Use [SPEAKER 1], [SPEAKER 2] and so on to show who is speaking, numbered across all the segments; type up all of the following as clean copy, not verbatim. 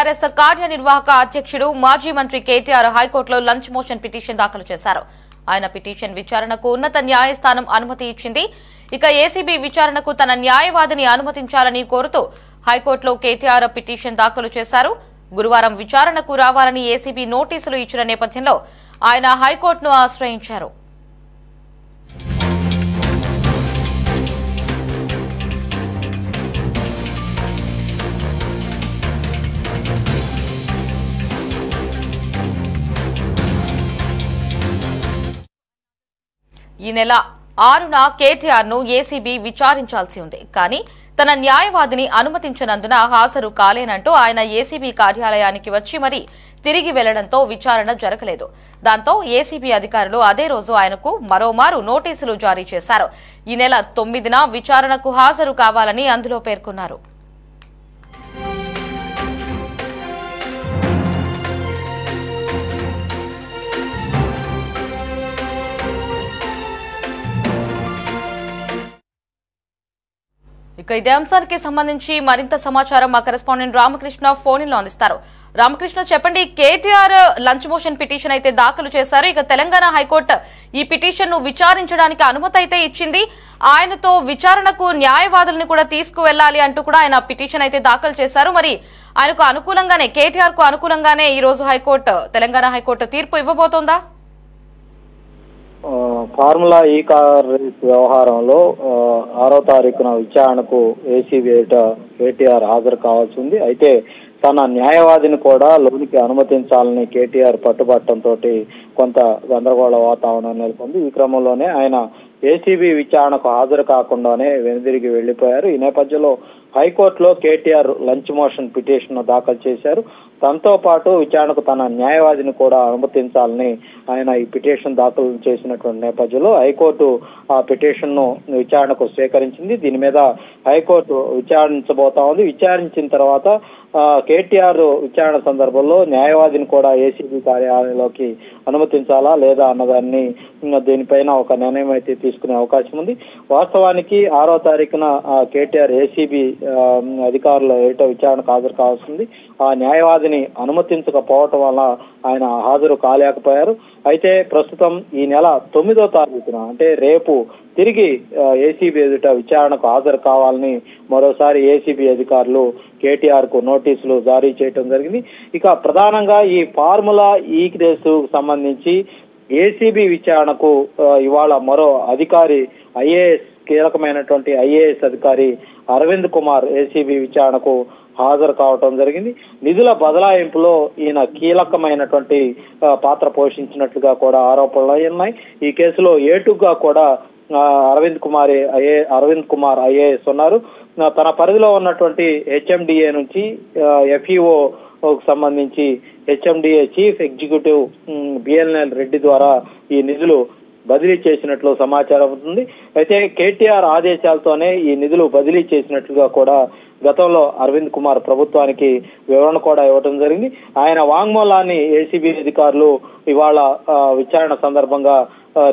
[SPEAKER 1] TRS కార్యనిర్వాహక అధ్యక్షుడు మాజీ మంత్రి కేటీఆర్ హైకోర్టులో లంచ్ మోషన్ పిటిషన్ దాఖలు చేశారు. ఆయన పిటిషన్ విచారణకు ఉన్నత న్యాయస్థానం అనుమతి ఇచ్చింది. ఇక ఏసీబీ విచారణకు తన న్యాయవాదిని అనుమతించాలని కోరుతూ హైకోర్టులో కేటీఆర్ పిటిషన్ దాఖలు చేశారు. గురువారం విచారణకు రావాలని ఏసీబీ నోటీసులు ఇచ్చిన నేపథ్యంలో ఆయన హైకోర్టును ఆశ్రయించారు. ఈ నెల 6న కేటీఆర్ ను ఏసీబీ విచారించాల్సి ఉంది. కానీ తన న్యాయవాదిని అనుమతించనందున హాజరు కాలేనంటూ ఆయన ఏసీబీ కార్యాలయానికి వచ్చి మరీ తిరిగి వెళ్లడంతో విచారణ జరగలేదు. దాంతో ఏసీబీ అధికారులు అదే రోజు ఆయనకు మరోమారు నోటీసులు జారీ చేశారు. ఈ నెల 9న విచారణకు హాజరు కావాలని అందులో పేర్కొన్నారు. ఇక ఇదే అంశానికి సంబంధించి మరింత సమాచారం మా కరెస్పాండెంట్ రామకృష్ణ ఫోన్ లో అందిస్తారు. రామకృష్ణ, చెప్పండి, కేటీఆర్ లంచ్ మోషన్ పిటిషన్ అయితే దాఖలు చేశారు. ఇక తెలంగాణ హైకోర్టు ఈ పిటిషన్ ను విచారించడానికి అనుమతి అయితే ఇచ్చింది. ఆయనతో విచారణకు న్యాయవాదులను కూడా తీసుకువెళ్లాలి అంటూ కూడా ఆయన పిటిషన్ అయితే దాఖలు చేశారు. మరి ఆయనకు అనుకూలంగానే, కేటీఆర్ కు అనుకూలంగానే ఈ రోజు తెలంగాణ హైకోర్టు తీర్పు ఇవ్వబోతోందా?
[SPEAKER 2] ఫార్ములా ఈ కార్ రేస్ వ్యవహారంలో 6వ తారీఖున విచారణకు ఏసీబీ కేటీఆర్ హాజరు కావాల్సి ఉంది. అయితే తన న్యాయవాదిని కూడా లోనికి అనుమతించాలని కేటీఆర్ పట్టుబట్టడంతో కొంత గందరగోళ వాతావరణం నెలకొంది. ఈ క్రమంలోనే ఆయన ఏసీబీ విచారణకు హాజరు కాకుండానే వెనుదిరిగి వెళ్లిపోయారు. ఈ నేపథ్యంలో హైకోర్టులో కేటీఆర్ లంచ్ మోషన్ పిటిషన్ దాఖలు చేశారు. తనతో పాటు విచారణకు తన న్యాయవాదిని కూడా అనుమతించాలని ఆయన ఈ పిటిషన్ దాఖలు చేసినటువంటి నేపథ్యంలో హైకోర్టు ఆ పిటిషన్ ను విచారణకు స్వీకరించింది. దీని మీద హైకోర్టు విచారించబోతా ఉంది. విచారించిన తర్వాత కేటీఆర్ విచారణ సందర్భంలో న్యాయవాదిని కూడా ఏసీబీ కార్యాలయంలోకి అనుమతించాలా లేదా అన్నదాన్ని దీనిపైన ఒక నిర్ణయం అయితే తీసుకునే అవకాశం ఉంది. వాస్తవానికి 6వ తారీఖున కేటీఆర్ ఏసీబీ అధికారులు విచారణకు హాజరు కావాల్సింది. ఆ న్యాయవాదిని అనుమతించకపోవటం వల్ల ఆయన హాజరు కాలేకపోయారు. అయితే ప్రస్తుతం ఈ నెల 9వ తారీఖున అంటే రేపు తిరిగి ఏసీబీ ఎదుట విచారణకు హాజరు కావాలని మరోసారి ఏసీబీ అధికారులు కేటీఆర్ కు నోటీసులు జారీ చేయడం జరిగింది. ఇక ప్రధానంగా ఈ ఫార్ములా ఈ కేసు సంబంధించి ఏసీబీ విచారణకు ఇవాళ మరో అధికారి కీలకమైనటువంటి ఐఏఎస్ అధికారి అరవింద్ కుమార్ ఏసీబీ విచారణకు హాజరు కావటం జరిగింది. నిధుల బదలాయింపులో ఈయన కీలకమైనటువంటి పాత్ర పోషించినట్లుగా కూడా ఆరోపణలు ఉన్నాయి. ఈ కేసులో ఏటుగా కూడా అరవింద్ కుమార్ ఐఏఎస్ ఉన్నారు. తన పరిధిలో ఉన్నటువంటి హెచ్ఎండిఏ నుంచి ఎఫ్ఈఓ సంబంధించి HMDA chief executive BLN Reddy ద్వారా ఈ నిధులు బదిలీ చేసినట్లు సమాచారం అవుతుంది. అయితే కేటీఆర్ ఆదేశాలతోనే ఈ నిధులు బదిలీ చేసినట్లుగా కూడా గతంలో అరవింద్ కుమార్ ప్రభుత్వానికి వివరణ కూడా ఇవ్వడం జరిగింది. ఆయన వాంగ్మూలాన్ని ఏసీబీ అధికారులు ఇవాళ విచారణ సందర్భంగా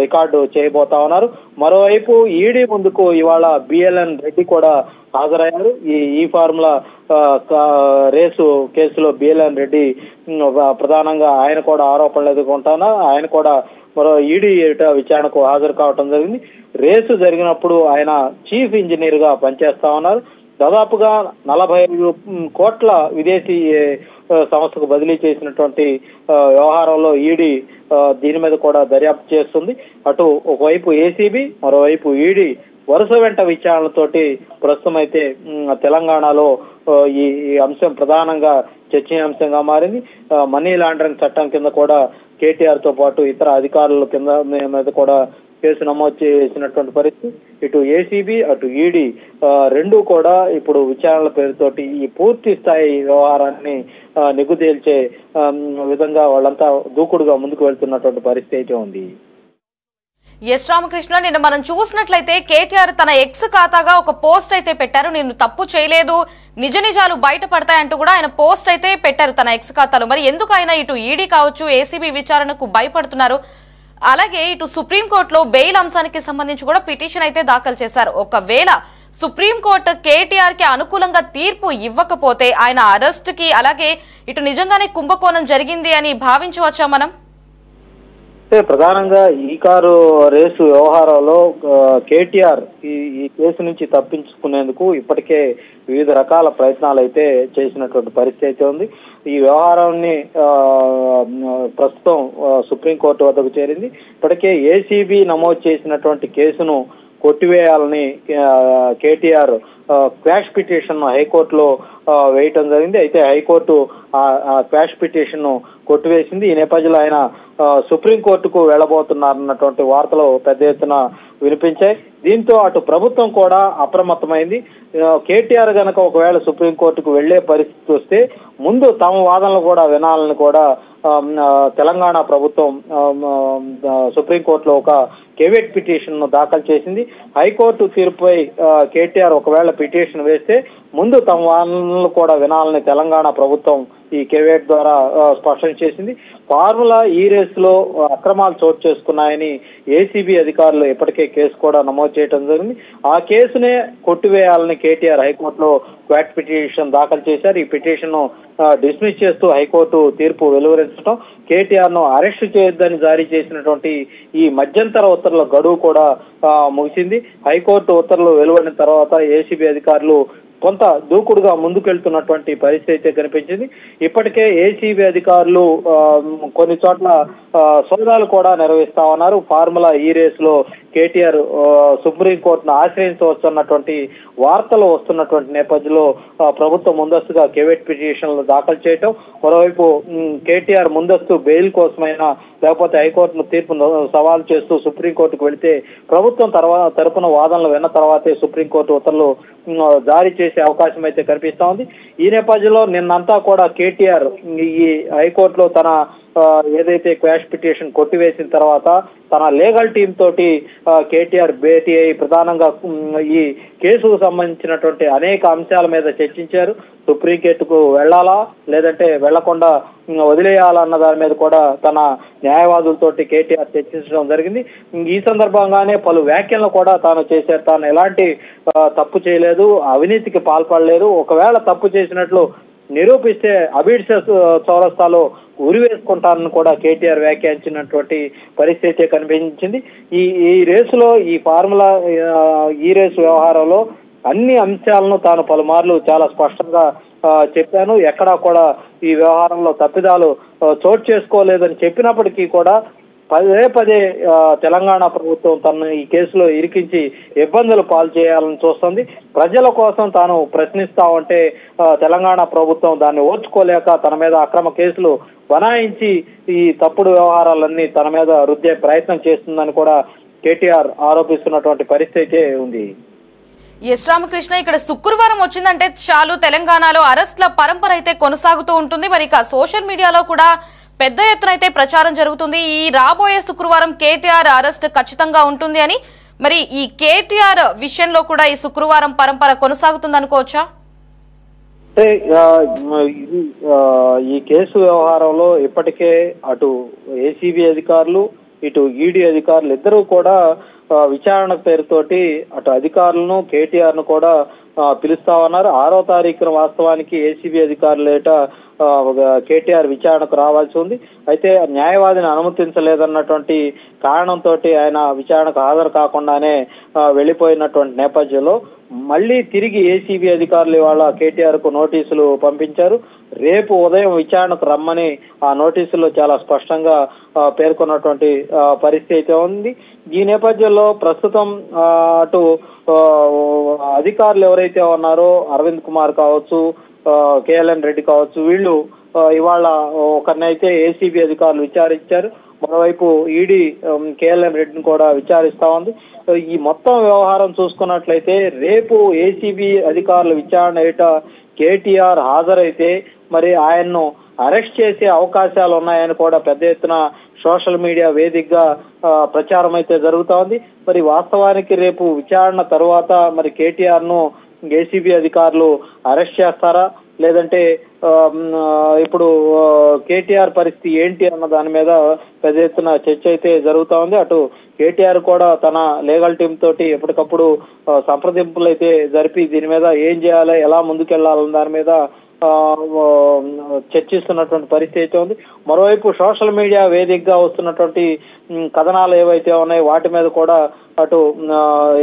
[SPEAKER 2] రికార్డు చేయబోతా ఉన్నారు. మరోవైపు ఈడీ ముందుకు ఇవాళ బిఎల్ఎన్ రెడ్డి కూడా హాజరయ్యారు. ఈ ఫార్ములా రేసు కేసులో బిఎల్ఎన్ రెడ్డి ప్రధానంగా ఆయన కూడా ఆరోపణలు ఎదుర్కొంటున్నారు. ఆయన కూడా మరో ఈడీ విచారణకు హాజరు కావటం జరిగింది. రేసు జరిగినప్పుడు ఆయన చీఫ్ ఇంజనీర్ గా పనిచేస్తా ఉన్నారు. దాదాపుగా 45 కోట్ల విదేశీ సంస్థకు బదిలీ చేసినటువంటి వ్యవహారంలో ఈడీ దీని మీద కూడా దర్యాప్తు చేస్తుంది. అటు ఒకవైపు ఏసీబీ, మరోవైపు ఈడీ వరుస వెంట విచారణలతోటి ప్రస్తుతం అయితే తెలంగాణలో ఈ అంశం ప్రధానంగా చర్చనీయాంశంగా మారింది. మనీ లాండరింగ్ చట్టం కింద కూడా కేటీఆర్ తో పాటు ఇతర అధికారుల కింద మీద కూడా కేసు నమోదు చేసినటువంటి పరిస్థితి. ఇటు ఏసీబీ అటు ఈడీ రెండు కూడా ఇప్పుడు విచారణల పేరుతోటి ఈ పూర్తి స్థాయి వ్యవహారాన్ని నిగ్గుతేల్చే విధంగా వాళ్ళంతా దూకుడుగా ముందుకు వెళ్తున్నటువంటి పరిస్థితి అయితే ఉంది.
[SPEAKER 1] ఎస్ రామకృష్ణ, నిన్న మనం చూసినట్లయితే కేటీఆర్ తన ఎక్స్ ఖాతాగా ఒక పోస్ట్ అయితే పెట్టారు. నేను తప్పు చేయలేదు, నిజ నిజాలు బయటపడతాయంటూ కూడా ఆయన పోస్ట్ అయితే పెట్టారు తన ఎక్స్ ఖాతాలో. మరి ఎందుకు ఆయన ఇటు ఈడీ కావచ్చు ఏసీబీ విచారణకు భయపడుతున్నారు? అలాగే ఇటు సుప్రీంకోర్టులో బెయిల్ అంశానికి సంబంధించి కూడా పిటిషన్ అయితే దాఖలు చేశారు. ఒకవేళ సుప్రీంకోర్టు కేటీఆర్ కి అనుకూలంగా తీర్పు ఇవ్వకపోతే ఆయన అరెస్ట్ కి అలాగే ఇటు నిజంగానే కుంభకోణం జరిగింది అని భావించవచ్చా మనం?
[SPEAKER 2] ప్రధానంగా ఈ కారు రేసు వ్యవహారంలో కేటీఆర్ ఈ కేసు నుంచి తప్పించుకునేందుకు ఇప్పటికే వివిధ రకాల ప్రయత్నాలు అయితే చేసినటువంటి పరిస్థితి అయితే ఉంది. ఈ వ్యవహారాన్ని ప్రస్తుతం సుప్రీంకోర్టు వద్దకు చేరింది. ఇప్పటికే ఏసీబీ నమోదు చేసినటువంటి కేసును కొట్టివేయాలని కేటీఆర్ క్వాష్ పిటిషన్ హైకోర్టులో వేయటం జరిగింది. అయితే హైకోర్టు ఆ క్వాష్ పిటిషన్ ను కొట్టివేసింది. ఈ నేపథ్యంలో ఆయన సుప్రీంకోర్టుకు వెళ్లబోతున్నారన్నటువంటి వార్తలు పెద్ద ఎత్తున వినిపించాయి. దీంతో అటు ప్రభుత్వం కూడా అప్రమత్తమైంది. కేటీఆర్ గనక ఒకవేళ సుప్రీంకోర్టుకు వెళ్లే పరిస్థితి వస్తే ముందు తమ వాదనలు కూడా వినాలని కూడా తెలంగాణ ప్రభుత్వం సుప్రీంకోర్టులో ఒక కేవియట్ పిటిషన్ ను దాఖలు చేసింది. హైకోర్టు తీర్పుపై కేటీఆర్ ఒకవేళ పిటిషన్ వేస్తే ముందు తమ వాదనలు కూడా వినాలని తెలంగాణ ప్రభుత్వం ఈ కేవియట్ ద్వారా స్పష్టం చేసింది. ఫార్ములా ఈ రేసులో అక్రమాలు చోటు చేసుకున్నాయని ఏసీబీ అధికారులు ఇప్పటికే కేసు కూడా నమోదు చేయడం జరిగింది. ఆ కేసునే కొట్టివేయాలని కేటీఆర్ హైకోర్టులో క్వాట్ పిటిషన్ దాఖలు చేశారు. ఈ పిటిషన్ ను డిస్మిస్ చేస్తూ హైకోర్టు తీర్పు వెలువరించడం, కేటీఆర్ ను అరెస్టు చేయొద్దని జారీ చేసినటువంటి ఈ మధ్యంతర ఉత్తర్వుల గడువు కూడా ముగిసింది. హైకోర్టు ఉత్తర్వులు వెలువడిన తర్వాత ఏసీబీ అధికారులు కొంత దూకుడుగా ముందుకెళ్తున్నటువంటి పరిస్థితి అయితే కనిపించింది. ఇప్పటికే ఏసీబీ అధికారులు కొన్ని చోట్ల సోదాలు కూడా నిర్వహిస్తా ఉన్నారు. ఫార్ములా ఈ రేసులో కేటీఆర్ సుప్రీంకోర్టును ఆశ్రయించవచ్చన్నటువంటి వార్తలు వస్తున్నటువంటి నేపథ్యంలో ప్రభుత్వం ముందస్తుగా కేవియట్ పిటిషన్లు దాఖలు చేయటం, మరోవైపు కేటీఆర్ ముందస్తు బెయిల్ కోసమైనా లేకపోతే హైకోర్టును తీర్పును సవాల్ చేస్తూ సుప్రీంకోర్టుకు వెళితే ప్రభుత్వం తరపున వాదనలు విన్న తర్వాతే సుప్రీంకోర్టు ఉత్తర్వులు జారీ చేసే అవకాశం అయితే కనిపిస్తా ఉంది. ఈ నేపథ్యంలో నిన్నంతా కూడా కేటీఆర్ ఈ హైకోర్టులో తన ఏదైతే క్వాష్ పిటిషన్ కొట్టివేసిన తర్వాత తన లీగల్ టీం తోటి కేటీఆర్ భేటీ అయి ప్రధానంగా ఈ కేసుకు సంబంధించినటువంటి అనేక అంశాల మీద చర్చించారు. సుప్రీంకోర్టుకు వెళ్లాలా లేదంటే వెళ్లకుండా వదిలేయాలన్న దాని మీద కూడా తన న్యాయవాదులతోటి కేటీఆర్ చర్చించడం జరిగింది. ఈ సందర్భంగానే పలు వ్యాఖ్యలను కూడా తాను చేశారు. తాను ఎలాంటి తప్పు చేయలేదు, అవినీతికి పాల్పడలేదు, ఒకవేళ తప్పు చేసినట్లు నిరూపిస్తే అబిడ్స్ చౌరస్తాలో ఉరివేసుకుంటానని కూడా కేటీఆర్ వ్యాఖ్యానించినటువంటి పరిస్థితి కనిపించింది. ఈ రేసులో ఈ ఫార్ములా ఈ రేసు వ్యవహారంలో అన్ని అంశాలను తాను పలుమార్లు చాలా స్పష్టంగా చెప్పాను. ఎక్కడా కూడా ఈ వ్యవహారంలో తప్పిదాలు చోటు చేసుకోలేదని చెప్పినప్పటికీ కూడా పదే తెలంగాణ ప్రభుత్వం తనను ఈ కేసులో ఇరికించి ఇబ్బందులు పాలు చేయాలని చూస్తుంది. ప్రజల కోసం తాను ప్రశ్నిస్తా ఉంటే తెలంగాణ ప్రభుత్వం దాన్ని ఓర్చుకోలేక తన మీద అక్రమ కేసులు బనాయించి ఈ తప్పుడు వ్యవహారాలన్నీ తన మీద రుద్దే ప్రయత్నం చేస్తుందని కూడా కేటీఆర్ ఆరోపిస్తున్నటువంటి పరిస్థితి ఉంది.
[SPEAKER 1] ఎస్ రామకృష్ణ, ఇక్కడ శుక్రవారం వచ్చిందంటే చాలు తెలంగాణలో అరెస్ట్ల పరంపర అయితే కొనసాగుతూ ఉంటుంది. మరి ఇక సోషల్ మీడియాలో కూడా పెద్ద ఎత్తున అయితే ప్రచారం జరుగుతుంది. ఈ రాబోయే శుక్రవారం కేటీఆర్ అరెస్ట్ ఖచ్చితంగా ఉంటుంది అని. మరి ఈ కేటీఆర్ విషయంలో కూడా ఈ శుక్రవారం పరంపర కొనసాగుతుంది అనుకోవచ్చా?
[SPEAKER 2] అంటే ఈ కేసు వ్యవహారంలో ఇప్పటికే అటు ఏసీబీ అధికారులు ఇటు ఈడీ అధికారులు ఇద్దరూ కూడా విచారణ పేరుతోటి అటు అధికారులను కేటీఆర్ ను కూడా పిలుస్తా ఉన్నారు. 6వ తారీఖున వాస్తవానికి ఏసీబీ అధికారులేట కేటీఆర్ విచారణకు రావాల్సి ఉంది. అయితే న్యాయవాదిని అనుమతించలేదన్నటువంటి కారణంతో ఆయన విచారణకు హాజరు కాకుండానే వెళ్లిపోయినటువంటి నేపథ్యంలో మళ్లీ తిరిగి ఏసీబీ అధికారులు ఇవాళ కేటీఆర్ కు నోటీసులు పంపించారు. రేపు ఉదయం విచారణకు రమ్మని ఆ నోటీసుల్లో చాలా స్పష్టంగా పేర్కొన్నటువంటి పరిస్థితి అయితే ఉంది. ఈ నేపథ్యంలో ప్రస్తుతం అటు అధికారులు ఎవరైతే ఉన్నారో అరవింద్ కుమార్ కావచ్చు, కేఎల్ఎన్ రెడ్డి కావచ్చు, వీళ్ళు ఇవాళ ఒకరినైతే ఏసీబీ అధికారులు విచారించారు. మరోవైపు ఈడీ కేఎల్ఎన్ రెడ్డిని కూడా విచారిస్తా ఉంది. ఈ మొత్తం వ్యవహారం చూసుకున్నట్లయితే రేపు ఏసీబీ అధికారుల విచారణ ఏట కేటీఆర్ హాజరైతే మరి ఆయన్ను అరెస్ట్ చేసే అవకాశాలు ఉన్నాయని కూడా పెద్ద ఎత్తున సోషల్ మీడియా వేదికగా ప్రచారం అయితే జరుగుతా ఉంది. మరి వాస్తవానికి రేపు విచారణ తర్వాత మరి కేటీఆర్ ను ఏసీబీ అధికారులు అరెస్ట్ చేస్తారా లేదంటే ఇప్పుడు కేటీఆర్ పరిస్థితి ఏంటి అన్న దాని మీద పెద్ద ఎత్తున చర్చ అయితే జరుగుతా ఉంది. అటు కేటీఆర్ కూడా తన లీగల్ టీం తోటి ఎప్పటికప్పుడు సంప్రదింపులు అయితే జరిపి దీని మీద ఏం చేయాలి, ఎలా ముందుకెళ్లాలన్న దాని మీద చర్చిస్తున్నటువంటి పరిస్థితి అయితే ఉంది. మరోవైపు సోషల్ మీడియా వేదికగా వస్తున్నటువంటి కథనాలు ఏవైతే ఉన్నాయో వాటి మీద కూడా అటు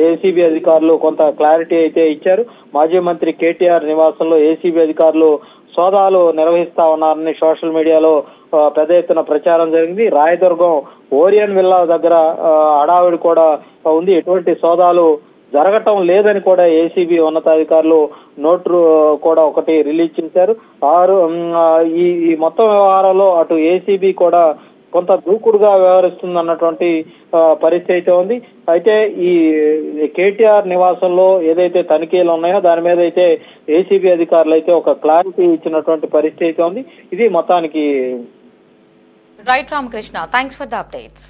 [SPEAKER 2] ఏసీబీ అధికారులు కొంత క్లారిటీ అయితే ఇచ్చారు. మాజీ మంత్రి కేటీఆర్ నివాసంలో ఏసీబీ అధికారులు సోదాలు నిర్వహిస్తా ఉన్నారని సోషల్ మీడియాలో పెద్ద ఎత్తున ప్రచారం జరిగింది. రాయదుర్గం ఓరియన్ విల్లా దగ్గర హడావిడి కూడా ఉంది. ఎటువంటి సోదాలు జరగటం లేదని కూడా ఏసీబీ ఉన్నతాధికారులు నోటు కూడా ఒకటి రిలీజ్ చేశారు. ఈ మొత్తం వ్యవహారంలో అటు ఏసీబీ కూడా కొంత దూకుడుగా వ్యవహరిస్తుంది అన్నటువంటి పరిస్థితి అయితే ఉంది. అయితే ఈ కేటీఆర్ నివాసంలో ఏదైతే తనిఖీలు ఉన్నాయో దాని మీద అయితే ఏసీబీ అధికారులు అయితే ఒక క్లారిటీ ఇచ్చినటువంటి పరిస్థితి అయితే ఉంది. ఇది మొత్తానికి
[SPEAKER 1] right Ramakrishna, thanks for the updates.